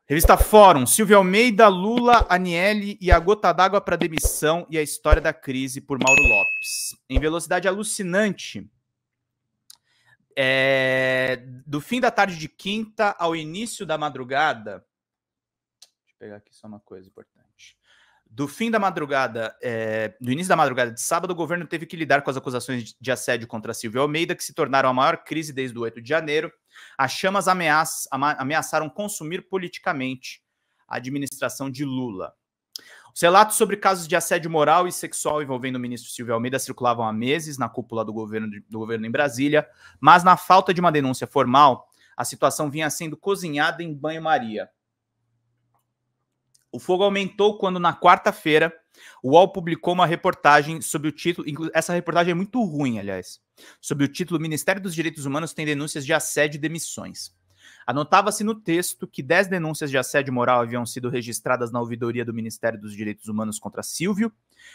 Revista Fórum, Silvio Almeida, Lula, Aniele e a gota d'água para demissão e a história da crise por Mauro Lopes. Em velocidade alucinante, do fim da tarde de quinta ao início da madrugada, deixa eu pegar aqui só uma coisa importante. Do fim da madrugada, do início da madrugada de sábado, o governo teve que lidar com as acusações de assédio contra Silvio Almeida, que se tornaram a maior crise desde o 8 de janeiro. As chamas ameaçaram consumir politicamente a administração de Lula. Os relatos sobre casos de assédio moral e sexual envolvendo o ministro Silvio Almeida circulavam há meses na cúpula do governo em Brasília, mas na falta de uma denúncia formal, a situação vinha sendo cozinhada em banho-maria. O fogo aumentou quando, na quarta-feira, o UOL publicou uma reportagem sob o título... Essa reportagem é muito ruim, aliás. Sob o título Ministério dos Direitos Humanos tem denúncias de assédio e demissões. Anotava-se no texto que 10 denúncias de assédio moral haviam sido registradas na ouvidoria do Ministério dos Direitos Humanos contra Silvio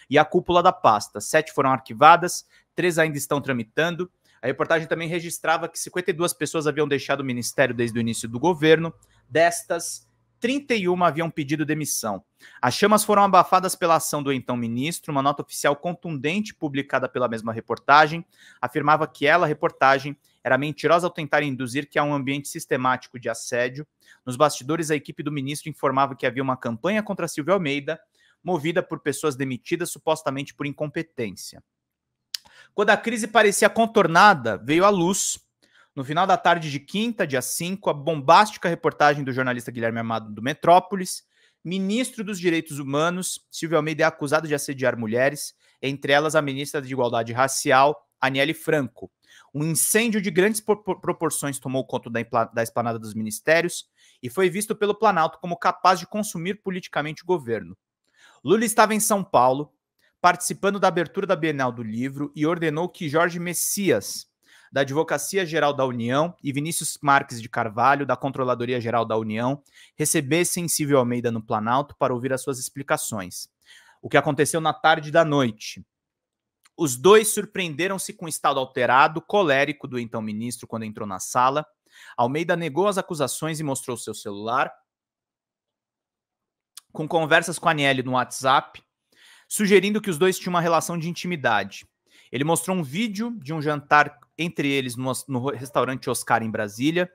e a cúpula da pasta. 7 foram arquivadas, 3 ainda estão tramitando. A reportagem também registrava que 52 pessoas haviam deixado o Ministério desde o início do governo. Destas, 31 haviam pedido demissão. As chamas foram abafadas pela ação do então ministro. Uma nota oficial contundente publicada pela mesma reportagem afirmava que ela, a reportagem, era mentirosa ao tentar induzir que há um ambiente sistemático de assédio. Nos bastidores, a equipe do ministro informava que havia uma campanha contra Silvio Almeida, movida por pessoas demitidas supostamente por incompetência. Quando a crise parecia contornada, veio à luz, no final da tarde de quinta, dia 5, a bombástica reportagem do jornalista Guilherme Amado do Metrópolis. Ministro dos Direitos Humanos, Silvio Almeida é acusado de assediar mulheres, entre elas a ministra de Igualdade Racial, Aniele Franco. Um incêndio de grandes proporções tomou conta da esplanada dos ministérios e foi visto pelo Planalto como capaz de consumir politicamente o governo. Lula estava em São Paulo, participando da abertura da Bienal do Livro, e ordenou que Jorge Messias, da Advocacia Geral da União, e Vinícius Marques de Carvalho, da Controladoria Geral da União, recebessem Silvio Almeida no Planalto para ouvir as suas explicações. O que aconteceu na tarde da noite. Os dois surpreenderam-se com o estado alterado, colérico do então ministro quando entrou na sala. Almeida negou as acusações e mostrou seu celular, com conversas com a Aniele no WhatsApp, sugerindo que os dois tinham uma relação de intimidade. Ele mostrou um vídeo de um jantar entre eles no restaurante Oscar em Brasília.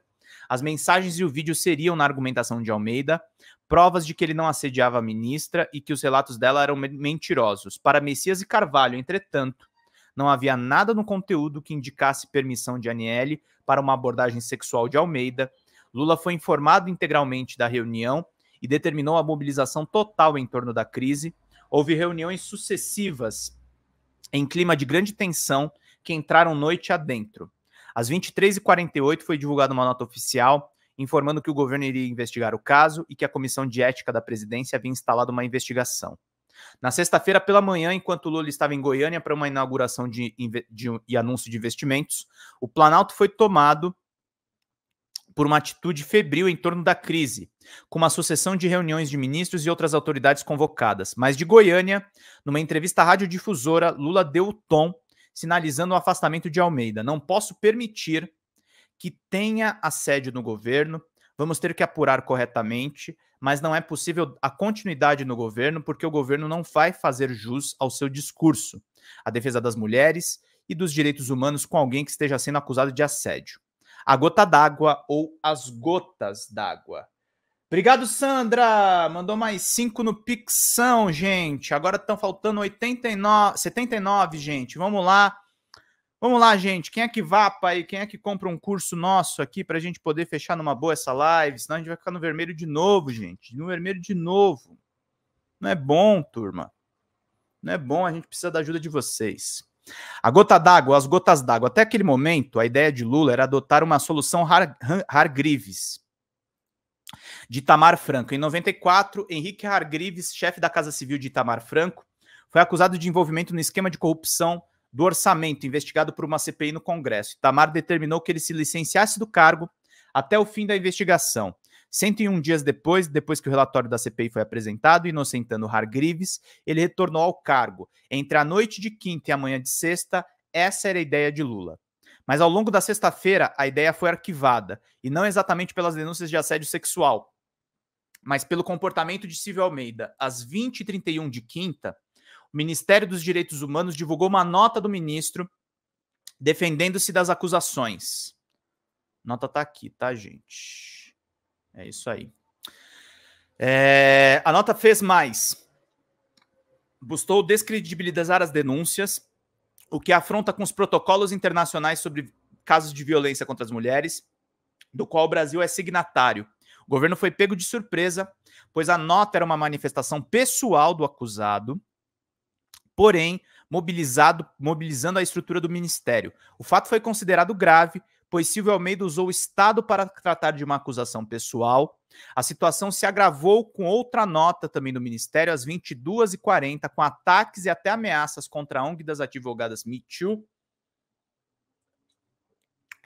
As mensagens e o vídeo seriam, na argumentação de Almeida, provas de que ele não assediava a ministra e que os relatos dela eram mentirosos. Para Messias e Carvalho, entretanto, não havia nada no conteúdo que indicasse permissão de Aniele para uma abordagem sexual de Almeida. Lula foi informado integralmente da reunião e determinou a mobilização total em torno da crise. Houve reuniões sucessivas em clima de grande tensão que entraram noite adentro. Às 23h48 foi divulgada uma nota oficial informando que o governo iria investigar o caso e que a Comissão de Ética da Presidência havia instalado uma investigação. Na sexta-feira pela manhã, enquanto Lula estava em Goiânia para uma inauguração e anúncio de investimentos, o Planalto foi tomado por uma atitude febril em torno da crise, com uma sucessão de reuniões de ministros e outras autoridades convocadas. Mas de Goiânia, numa entrevista à radiodifusora, Lula deu o tom, sinalizando o afastamento de Almeida. Não posso permitir que tenha assédio no governo, vamos ter que apurar corretamente, mas não é possível a continuidade no governo porque o governo não vai fazer jus ao seu discurso, a defesa das mulheres e dos direitos humanos com alguém que esteja sendo acusado de assédio. A gota d'água ou as gotas d'água. Obrigado, Sandra. Mandou mais 5 no Pixão, gente. Agora estão faltando 79, gente. Vamos lá. Vamos lá, gente. Quem é que vapa aí? Quem é que compra um curso nosso aqui pra gente poder fechar numa boa essa live? Senão a gente vai ficar no vermelho de novo, gente. No vermelho de novo. Não é bom, turma. Não é bom, a gente precisa da ajuda de vocês. A gota d'água, as gotas d'água. Até aquele momento, a ideia de Lula era adotar uma solução Hargreaves, de Itamar Franco. Em 94, Henrique Hargreaves, chefe da Casa Civil de Itamar Franco, foi acusado de envolvimento no esquema de corrupção do orçamento, investigado por uma CPI no Congresso. Itamar determinou que ele se licenciasse do cargo até o fim da investigação. 101 dias depois que o relatório da CPI foi apresentado, inocentando Hargreaves, ele retornou ao cargo. Entre a noite de quinta e a manhã de sexta, essa era a ideia de Lula. Mas ao longo da sexta-feira, a ideia foi arquivada, e não exatamente pelas denúncias de assédio sexual, mas pelo comportamento de Silvio Almeida. Às 20h31 de quinta, o Ministério dos Direitos Humanos divulgou uma nota do ministro defendendo-se das acusações. A nota tá aqui, tá, gente? É isso aí. A nota fez mais. Buscou descredibilizar as denúncias, o que afronta com os protocolos internacionais sobre casos de violência contra as mulheres, do qual o Brasil é signatário. O governo foi pego de surpresa, pois a nota era uma manifestação pessoal do acusado, porém mobilizando a estrutura do ministério. O fato foi considerado grave, pois Silvio Almeida usou o Estado para tratar de uma acusação pessoal. A situação se agravou com outra nota também do Ministério, às 22h40, com ataques e até ameaças contra a ONG das advogadas Me Too,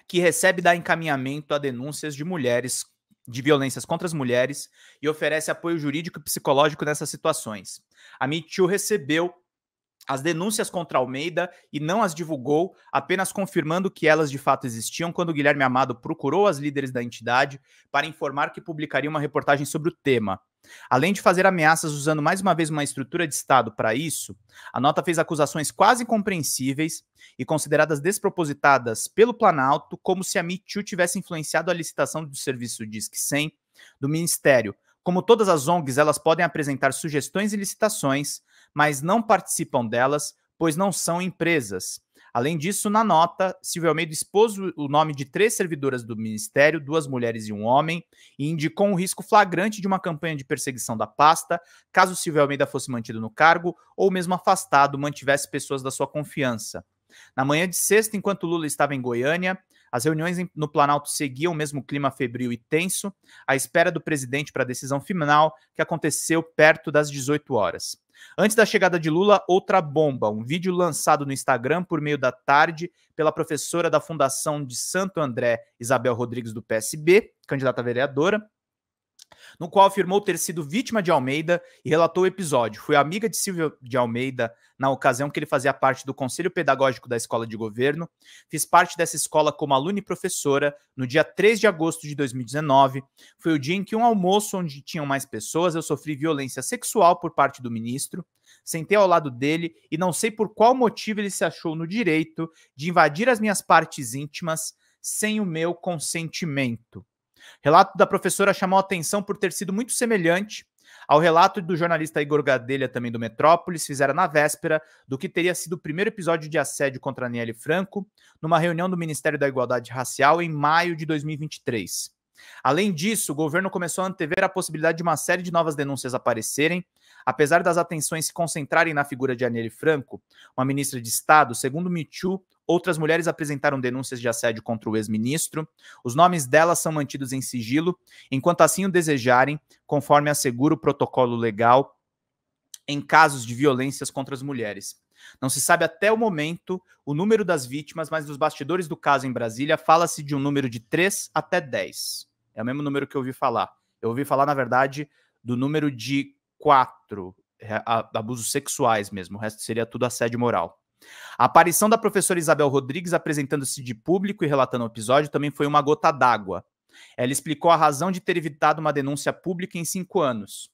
que recebe dar encaminhamento a denúncias de mulheres, de violências contra as mulheres, e oferece apoio jurídico e psicológico nessas situações. A Me Too recebeu as denúncias contra Almeida e não as divulgou, apenas confirmando que elas de fato existiam quando Guilherme Amado procurou as líderes da entidade para informar que publicaria uma reportagem sobre o tema. Além de fazer ameaças usando mais uma vez uma estrutura de Estado para isso, a nota fez acusações quase incompreensíveis e consideradas despropositadas pelo Planalto, como se a Me Too tivesse influenciado a licitação do serviço Disque 100 do Ministério. Como todas as ONGs, elas podem apresentar sugestões e licitações, mas não participam delas, pois não são empresas. Além disso, na nota, Silvio Almeida expôs o nome de 3 servidoras do Ministério, 2 mulheres e 1 homem, e indicou um risco flagrante de uma campanha de perseguição da pasta, caso Silvio Almeida fosse mantido no cargo ou mesmo afastado, mantivesse pessoas da sua confiança. Na manhã de sexta, enquanto Lula estava em Goiânia, as reuniões no Planalto seguiam o mesmo clima febril e tenso, à espera do presidente para a decisão final, que aconteceu perto das 18 horas. Antes da chegada de Lula, outra bomba, um vídeo lançado no Instagram por meio da tarde pela professora da Fundação de Santo André, Isabel Rodrigues, do PSB, candidata a vereadora, no qual afirmou ter sido vítima de Almeida e relatou o episódio. Foi amiga de Silvio de Almeida na ocasião que ele fazia parte do Conselho Pedagógico da Escola de Governo. Fiz parte dessa escola como aluna e professora no dia 3 de agosto de 2019. Foi o dia em que um almoço onde tinham mais pessoas, eu sofri violência sexual por parte do ministro. Sentei ao lado dele e não sei por qual motivo ele se achou no direito de invadir as minhas partes íntimas sem o meu consentimento. Relato da professora chamou a atenção por ter sido muito semelhante ao relato do jornalista Igor Gadelha, também do Metrópolis, fizeram na véspera do que teria sido o primeiro episódio de assédio contra Aniele Franco, numa reunião do Ministério da Igualdade Racial em maio de 2023. Além disso, o governo começou a antever a possibilidade de uma série de novas denúncias aparecerem, apesar das atenções se concentrarem na figura de Aniele Franco, uma ministra de Estado. Segundo Me Too, outras mulheres apresentaram denúncias de assédio contra o ex-ministro. Os nomes delas são mantidos em sigilo, enquanto assim o desejarem, conforme assegura o protocolo legal em casos de violências contra as mulheres. Não se sabe até o momento o número das vítimas, mas nos bastidores do caso em Brasília fala-se de um número de 3 até 10. É o mesmo número que eu ouvi falar. Eu ouvi falar, na verdade, do número de 4 abusos sexuais mesmo. O resto seria tudo assédio moral. A aparição da professora Isabel Rodrigues apresentando-se de público e relatando o episódio também foi uma gota d'água. Ela explicou a razão de ter evitado uma denúncia pública em 5 anos.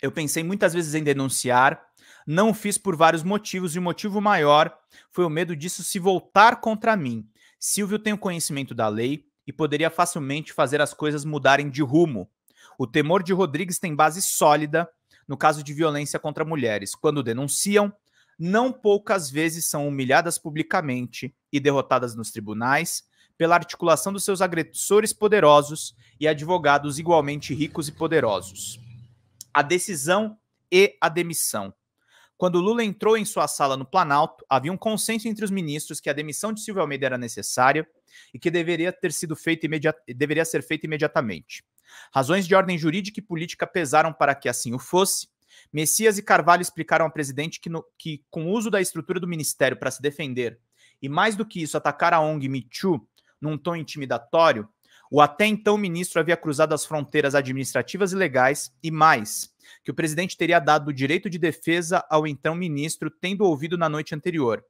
Eu pensei muitas vezes em denunciar, não fiz por vários motivos, e o motivo maior foi o medo disso se voltar contra mim. Silvio tem o conhecimento da lei e poderia facilmente fazer as coisas mudarem de rumo. O temor de Rodrigues tem base sólida no caso de violência contra mulheres. Quando denunciam, não poucas vezes são humilhadas publicamente e derrotadas nos tribunais pela articulação dos seus agressores poderosos e advogados igualmente ricos e poderosos. A decisão e a demissão. Quando Lula entrou em sua sala no Planalto, havia um consenso entre os ministros que a demissão de Silvio Almeida era necessária e que deveria ser feita imediatamente. Razões de ordem jurídica e política pesaram para que assim o fosse. Messias e Carvalho explicaram ao presidente que com o uso da estrutura do ministério para se defender, e mais do que isso, atacar a ONG Me Too num tom intimidatório, o até então ministro havia cruzado as fronteiras administrativas e legais, e mais, que o presidente teria dado o direito de defesa ao então ministro, tendo ouvido na noite anterior.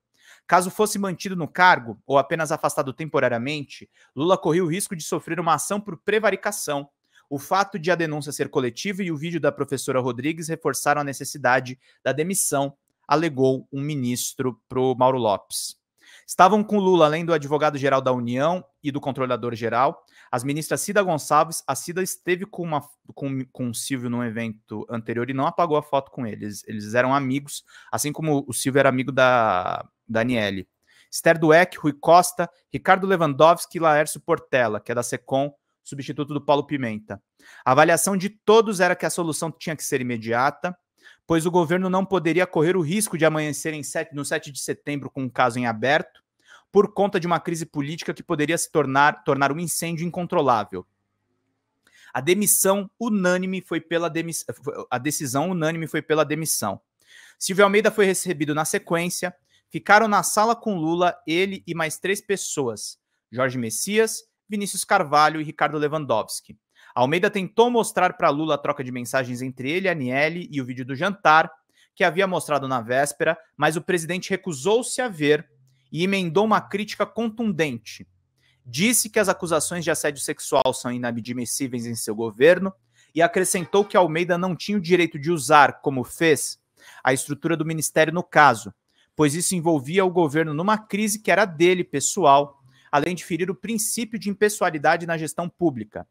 Caso fosse mantido no cargo ou apenas afastado temporariamente, Lula corria o risco de sofrer uma ação por prevaricação. O fato de a denúncia ser coletiva e o vídeo da professora Rodrigues reforçaram a necessidade da demissão, alegou um ministro para o Mauro Lopes. Estavam com Lula, além do advogado-geral da União e do controlador-geral, as ministras Cida Gonçalves. A Cida esteve com o Silvio num evento anterior e não apagou a foto com eles. Eles eram amigos, assim como o Silvio era amigo da Aniele. Esther Dweck, Rui Costa, Ricardo Lewandowski e Laércio Portela, que é da SECOM, substituto do Paulo Pimenta. A avaliação de todos era que a solução tinha que ser imediata, pois o governo não poderia correr o risco de amanhecer no 7 de setembro com um caso em aberto, por conta de uma crise política que poderia se tornar um incêndio incontrolável. A decisão unânime foi pela demissão. Silvio Almeida foi recebido na sequência. Ficaram na sala com Lula, ele e mais 3 pessoas: Jorge Messias, Vinícius Carvalho e Ricardo Lewandowski. Almeida tentou mostrar para Lula a troca de mensagens entre ele, Aniele e o vídeo do jantar, que havia mostrado na véspera, mas o presidente recusou-se a ver e emendou uma crítica contundente. Disse que as acusações de assédio sexual são inadmissíveis em seu governo e acrescentou que Almeida não tinha o direito de usar, como fez, a estrutura do ministério no caso, pois isso envolvia o governo numa crise que era dele, pessoal, além de ferir o princípio de impessoalidade na gestão pública.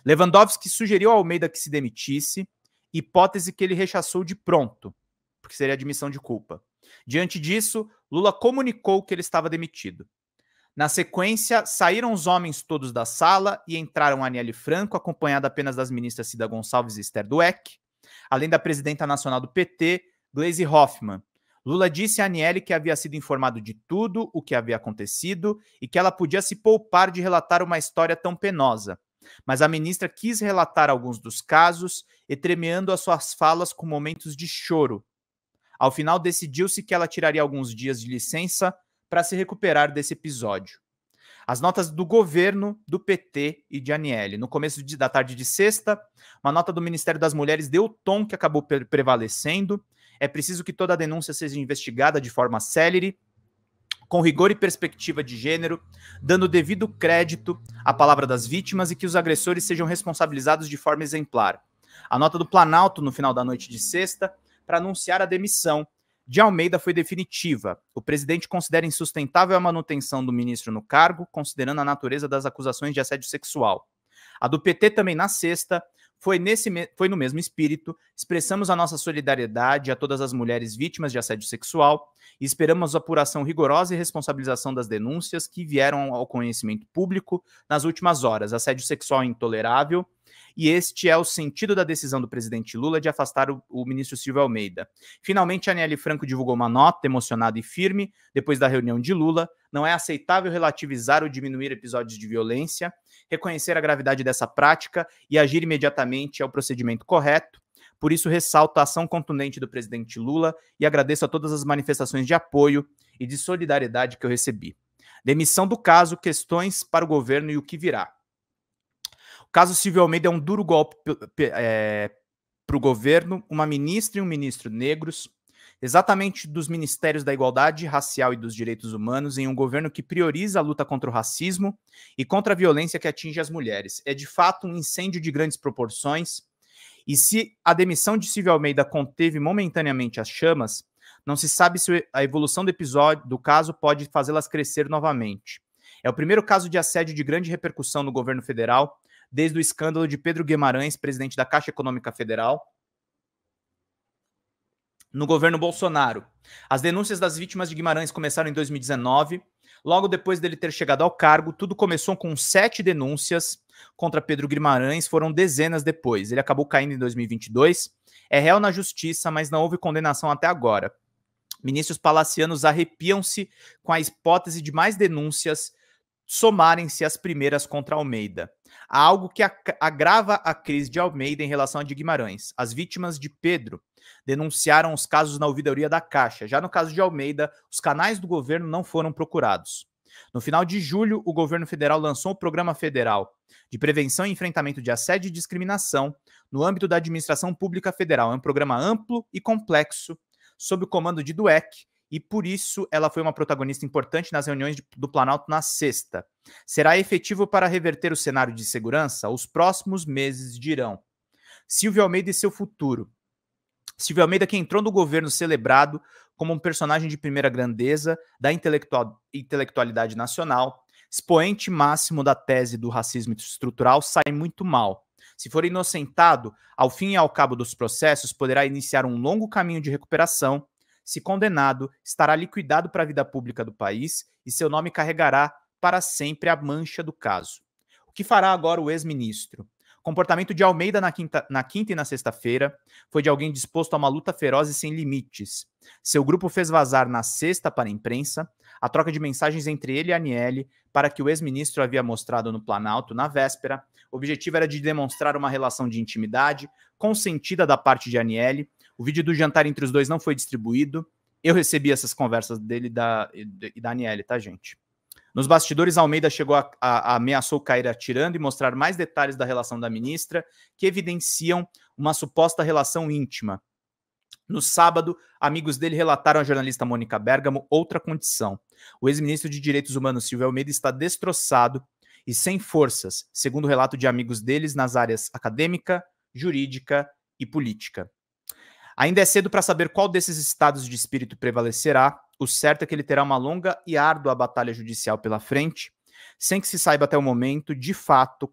Lewandowski sugeriu a Almeida que se demitisse, hipótese que ele rechaçou de pronto, porque seria admissão de culpa. Diante disso, Lula comunicou que ele estava demitido. Na sequência, saíram os homens todos da sala e entraram Aniele Franco, acompanhada apenas das ministras Cida Gonçalves e Esther Dweck, além da presidenta nacional do PT, Gleisi Hoffmann. Lula disse a Aniele que havia sido informado de tudo o que havia acontecido e que ela podia se poupar de relatar uma história tão penosa. Mas a ministra quis relatar alguns dos casos, entremeando as suas falas com momentos de choro. Ao final, decidiu-se que ela tiraria alguns dias de licença para se recuperar desse episódio. As notas do governo, do PT e de Aniele. No começo da tarde de sexta, uma nota do Ministério das Mulheres deu o tom que acabou prevalecendo. É preciso que toda a denúncia seja investigada de forma célere, com rigor e perspectiva de gênero, dando devido crédito à palavra das vítimas e que os agressores sejam responsabilizados de forma exemplar. A nota do Planalto, no final da noite de sexta, para anunciar a demissão de Almeida foi definitiva. O presidente considera insustentável a manutenção do ministro no cargo, considerando a natureza das acusações de assédio sexual. A do PT também na sexta foi no mesmo espírito. Expressamos a nossa solidariedade a todas as mulheres vítimas de assédio sexual e esperamos a apuração rigorosa e responsabilização das denúncias que vieram ao conhecimento público nas últimas horas. Assédio sexual é intolerável e este é o sentido da decisão do presidente Lula de afastar o ministro Silvio Almeida. Finalmente, a Aniele Franco divulgou uma nota emocionada e firme depois da reunião de Lula. Não é aceitável relativizar ou diminuir episódios de violência. Reconhecer a gravidade dessa prática e agir imediatamente é o procedimento correto. Por isso, ressalto a ação contundente do presidente Lula e agradeço a todas as manifestações de apoio e de solidariedade que eu recebi. Demissão do caso, questões para o governo e o que virá. O caso Silvio Almeida é um duro golpe para o governo, uma ministra e um ministro negros, exatamente dos Ministérios da Igualdade Racial e dos Direitos Humanos, em um governo que prioriza a luta contra o racismo e contra a violência que atinge as mulheres. É de fato um incêndio de grandes proporções, e se a demissão de Silvio Almeida conteve momentaneamente as chamas, não se sabe se a evolução do caso pode fazê-las crescer novamente. É o primeiro caso de assédio de grande repercussão no governo federal, desde o escândalo de Pedro Guimarães, presidente da Caixa Econômica Federal, no governo Bolsonaro. As denúncias das vítimas de Guimarães começaram em 2019. Logo depois dele ter chegado ao cargo, tudo começou com 7 denúncias contra Pedro Guimarães, foram dezenas depois. Ele acabou caindo em 2022, é réu na justiça, mas não houve condenação até agora. Ministros palacianos arrepiam-se com a hipótese de mais denúncias somarem-se às primeiras contra Almeida. Há algo que agrava a crise de Almeida em relação a de Guimarães. As vítimas de Pedro denunciaram os casos na ouvidoria da Caixa. Já no caso de Almeida, os canais do governo não foram procurados. No final de julho, o governo federal lançou o Programa Federal de Prevenção e Enfrentamento de Assédio e Discriminação no âmbito da Administração Pública Federal. É um programa amplo e complexo, sob o comando de Dweck, e por isso ela foi uma protagonista importante nas reuniões do Planalto na sexta. Será efetivo para reverter o cenário de segurança? Os próximos meses dirão. Silvio Almeida e seu futuro. Silvio Almeida, que entrou no governo celebrado como um personagem de primeira grandeza da intelectualidade nacional, expoente máximo da tese do racismo estrutural, sai muito mal. Se for inocentado, ao fim e ao cabo dos processos, poderá iniciar um longo caminho de recuperação. Se condenado, estará liquidado para a vida pública do país e seu nome carregará para sempre a mancha do caso. O que fará agora o ex-ministro? O comportamento de Almeida na quinta e na sexta-feira foi de alguém disposto a uma luta feroz e sem limites. Seu grupo fez vazar na sexta para a imprensa a troca de mensagens entre ele e Aniele para que o ex-ministro havia mostrado no Planalto na véspera. O objetivo era de demonstrar uma relação de intimidade consentida da parte de Aniele. O vídeo do jantar entre os dois não foi distribuído. Eu recebi essas conversas dele e da Aniele, tá, gente? Nos bastidores, Almeida chegou a ameaçou cair atirando e mostrar mais detalhes da relação da ministra, que evidenciam uma suposta relação íntima. No sábado, amigos dele relataram à jornalista Mônica Bergamo outra condição. O ex-ministro de Direitos Humanos, Silvio Almeida, está destroçado e sem forças, segundo o relato de amigos deles nas áreas acadêmica, jurídica e política. Ainda é cedo para saber qual desses estados de espírito prevalecerá. O certo é que ele terá uma longa e árdua batalha judicial pela frente, sem que se saiba até o momento, de fato,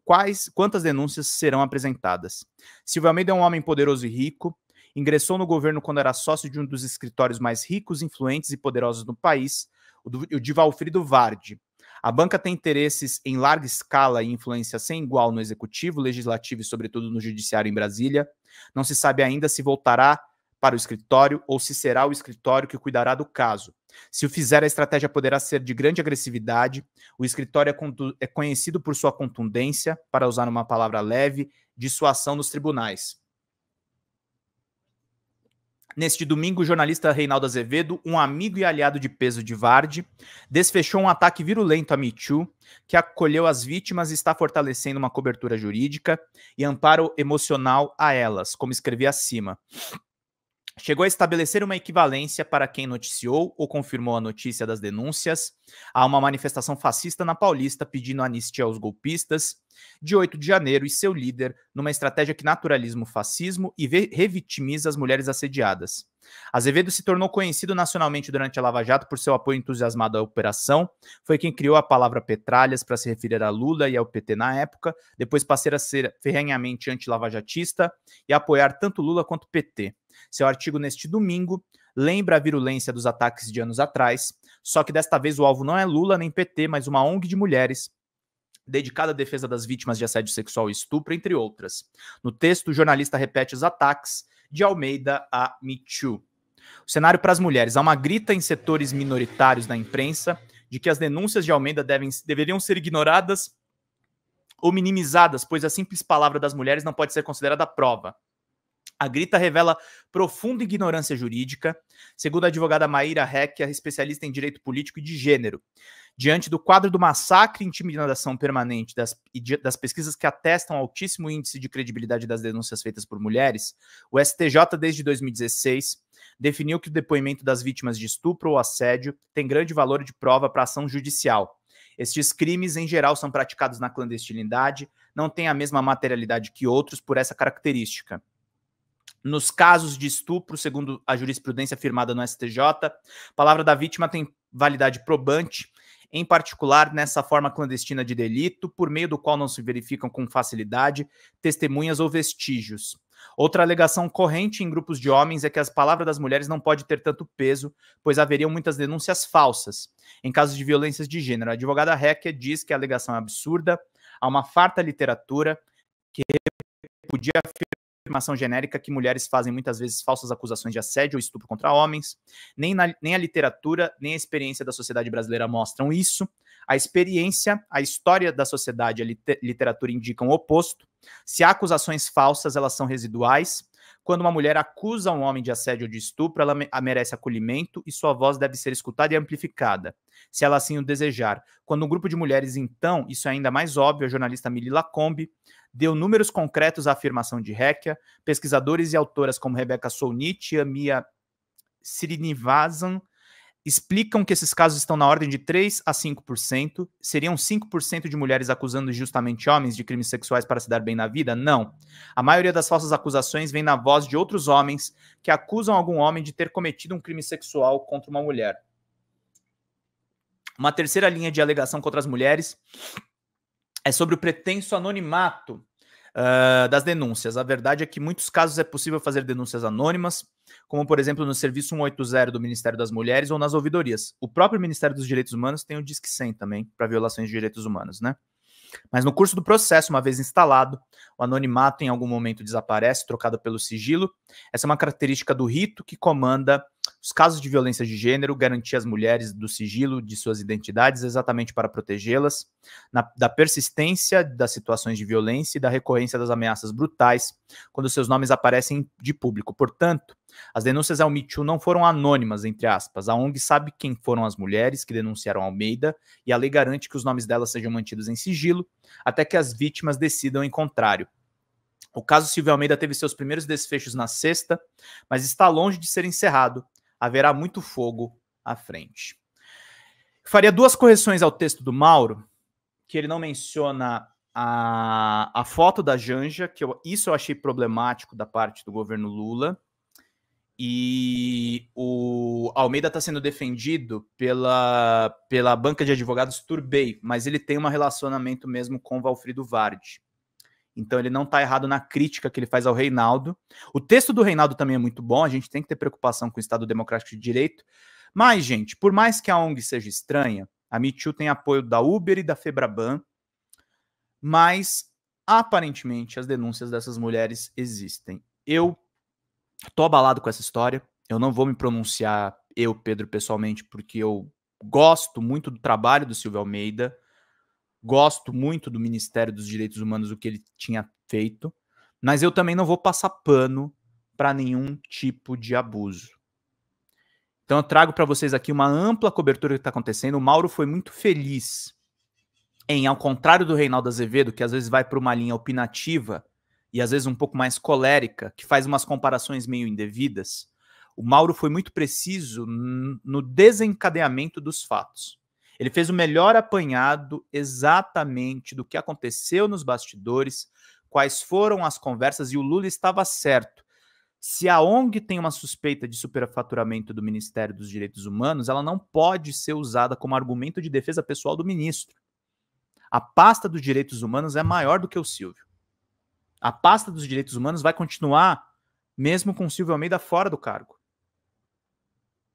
quantas denúncias serão apresentadas. Silvio Almeida é um homem poderoso e rico, ingressou no governo quando era sócio de um dos escritórios mais ricos, influentes e poderosos do país, o de Valfrido Vardi. A banca tem interesses em larga escala e influência sem igual no executivo, legislativo e, sobretudo, no judiciário em Brasília. Não se sabe ainda se voltará para o escritório ou se será o escritório que cuidará do caso. Se o fizer, a estratégia poderá ser de grande agressividade. O escritório é conhecido por sua contundência, para usar uma palavra leve, de sua ação nos tribunais. Neste domingo, o jornalista Reinaldo Azevedo, um amigo e aliado de peso de Vardi, desfechou um ataque virulento a Me Too, que acolheu as vítimas e está fortalecendo uma cobertura jurídica e amparo emocional a elas, como escrevi acima. Chegou a estabelecer uma equivalência para quem noticiou ou confirmou a notícia das denúncias a uma manifestação fascista na Paulista pedindo anistia aos golpistas de 8 de janeiro e seu líder numa estratégia que naturaliza o fascismo e revitimiza as mulheres assediadas. Azevedo se tornou conhecido nacionalmente durante a Lava Jato por seu apoio entusiasmado à operação. Foi quem criou a palavra petralhas para se referir a Lula e ao PT na época, depois passou a ser ferrenhamente anti-lavajatista e a apoiar tanto Lula quanto o PT. Seu artigo neste domingo lembra a virulência dos ataques de anos atrás, só que desta vez o alvo não é Lula nem PT, mas uma ONG de mulheres dedicada à defesa das vítimas de assédio sexual e estupro, entre outras. No texto, o jornalista repete os ataques de Almeida a Me Too. O cenário para as mulheres. Há uma grita em setores minoritários da imprensa de que as denúncias de Almeida deveriam ser ignoradas ou minimizadas, pois a simples palavra das mulheres não pode ser considerada prova. A grita revela profunda ignorância jurídica, segundo a advogada Maíra Heck, especialista em direito político e de gênero. Diante do quadro do massacre e intimidação permanente das pesquisas que atestam altíssimo índice de credibilidade das denúncias feitas por mulheres, o STJ, desde 2016, definiu que o depoimento das vítimas de estupro ou assédio tem grande valor de prova para ação judicial. Estes crimes, em geral, são praticados na clandestinidade, não têm a mesma materialidade que outros por essa característica. Nos casos de estupro, segundo a jurisprudência firmada no STJ, a palavra da vítima tem validade probante, em particular nessa forma clandestina de delito, por meio do qual não se verificam com facilidade testemunhas ou vestígios. Outra alegação corrente em grupos de homens é que as palavras das mulheres não pode ter tanto peso, pois haveriam muitas denúncias falsas. Em casos de violências de gênero, a advogada Hecker diz que a alegação é absurda, há uma farta literatura que repudia a afirmação genérica que mulheres fazem muitas vezes falsas acusações de assédio ou estupro contra homens. Nem a literatura, nem a experiência da sociedade brasileira mostram isso. A experiência, a história da sociedade e a literatura indicam o oposto. Se há acusações falsas, elas são residuais. Quando uma mulher acusa um homem de assédio ou de estupro, ela merece acolhimento e sua voz deve ser escutada e amplificada, se ela assim o desejar. Quando um grupo de mulheres, então, isso é ainda mais óbvio, a jornalista Mili Lacombe deu números concretos à afirmação de Hecker. Pesquisadores e autoras como Rebecca Solnit e Amia Srinivasan explicam que esses casos estão na ordem de 3 a 5%. Seriam 5% de mulheres acusando justamente homens de crimes sexuais para se dar bem na vida? Não. A maioria das falsas acusações vem na voz de outros homens que acusam algum homem de ter cometido um crime sexual contra uma mulher. Uma terceira linha de alegação contra as mulheres é sobre o pretenso anonimato das denúncias. A verdade é que em muitos casos é possível fazer denúncias anônimas, como, por exemplo, no Serviço 180 do Ministério das Mulheres ou nas ouvidorias. O próprio Ministério dos Direitos Humanos tem o Disque 100 também, para violações de direitos humanos, né? Mas no curso do processo, uma vez instalado, o anonimato em algum momento desaparece, trocado pelo sigilo. Essa é uma característica do rito que comanda os casos de violência de gênero, garantir às mulheres do sigilo de suas identidades exatamente para protegê-las, da persistência das situações de violência e da recorrência das ameaças brutais quando seus nomes aparecem de público. Portanto, as denúncias ao Me Too não foram anônimas, entre aspas. A ONG sabe quem foram as mulheres que denunciaram Almeida e a lei garante que os nomes delas sejam mantidos em sigilo até que as vítimas decidam em contrário. O caso Silvia Almeida teve seus primeiros desfechos na sexta, mas está longe de ser encerrado. Haverá muito fogo à frente. Faria duas correções ao texto do Mauro, que ele não menciona a foto da Janja, que isso eu achei problemático da parte do governo Lula. E o Almeida está sendo defendido pela banca de advogados Turbay, mas ele tem um relacionamento mesmo com Valfrido Vardi. Então ele não está errado na crítica que ele faz ao Reinaldo. O texto do Reinaldo também é muito bom, a gente tem que ter preocupação com o Estado Democrático de Direito. Mas, gente, por mais que a ONG seja estranha, a Me Too tem apoio da Uber e da Febraban, mas aparentemente as denúncias dessas mulheres existem. Eu tô abalado com essa história, eu não vou me pronunciar, eu, Pedro, pessoalmente, porque eu gosto muito do trabalho do Silvio Almeida, gosto muito do Ministério dos Direitos Humanos, o que ele tinha feito, mas eu também não vou passar pano para nenhum tipo de abuso. Então eu trago para vocês aqui uma ampla cobertura do que está acontecendo. O Mauro foi muito feliz em, ao contrário do Reinaldo Azevedo, que às vezes vai para uma linha opinativa e às vezes um pouco mais colérica, que faz umas comparações meio indevidas, o Mauro foi muito preciso no desencadeamento dos fatos. Ele fez o melhor apanhado exatamente do que aconteceu nos bastidores, quais foram as conversas, e o Lula estava certo. Se a ONG tem uma suspeita de superfaturamento do Ministério dos Direitos Humanos, ela não pode ser usada como argumento de defesa pessoal do ministro. A pasta dos direitos humanos é maior do que o Silvio. A pasta dos direitos humanos vai continuar mesmo com o Silvio Almeida fora do cargo.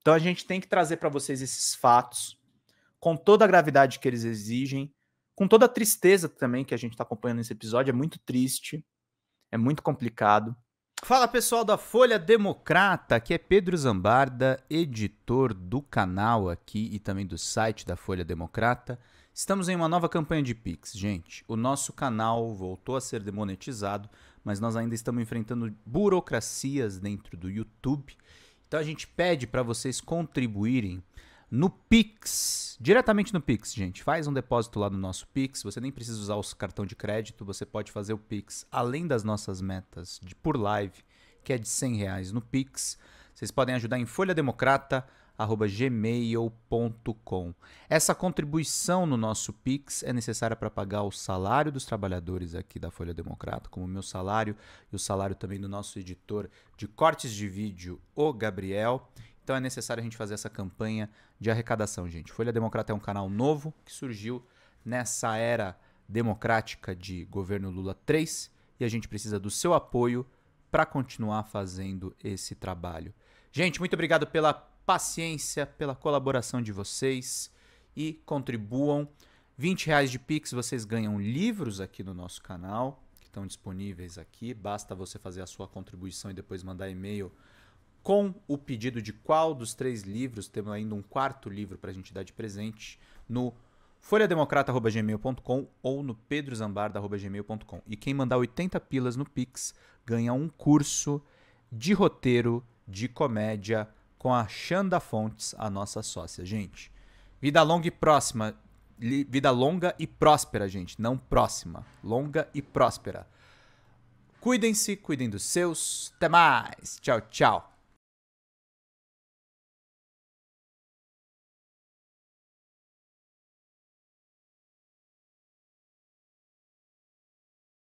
Então a gente tem que trazer para vocês esses fatos, com toda a gravidade que eles exigem, com toda a tristeza também que a gente está acompanhando nesse episódio. É muito triste, é muito complicado. Fala, pessoal da Folha Democrata, aqui é Pedro Zambarda, editor do canal aqui e também do site da Folha Democrata. Estamos em uma nova campanha de Pix, gente. O nosso canal voltou a ser demonetizado, mas nós ainda estamos enfrentando burocracias dentro do YouTube. Então a gente pede para vocês contribuírem no Pix, diretamente no Pix, gente. Faz um depósito lá no nosso Pix, você nem precisa usar o cartão de crédito, você pode fazer o Pix além das nossas metas por live, que é de R$100 no Pix. Vocês podem ajudar em folhademocrata@gmail.com. Essa contribuição no nosso Pix é necessária para pagar o salário dos trabalhadores aqui da Folha Democrata, como o meu salário e o salário também do nosso editor de cortes de vídeo, o Gabriel. Então é necessário a gente fazer essa campanha de arrecadação, gente. Folha Democrata é um canal novo que surgiu nessa era democrática de governo Lula 3 e a gente precisa do seu apoio para continuar fazendo esse trabalho. Gente, muito obrigado pela paciência, pela colaboração de vocês e contribuam. R$20 de Pix, vocês ganham livros aqui no nosso canal, que estão disponíveis aqui. Basta você fazer a sua contribuição e depois mandar e-mail com o pedido de qual dos 3 livros, temos ainda um 4º livro para a gente dar de presente, no folhademocrata@gmail.com ou no pedrozambarda@gmail.com. E quem mandar 80 pilas no Pix ganha um curso de roteiro de comédia com a Xanda Fontes, a nossa sócia. Gente, vida longa e próxima. Vida longa e próspera, gente. Não próxima. Longa e próspera. Cuidem-se, cuidem dos seus. Até mais. Tchau, tchau.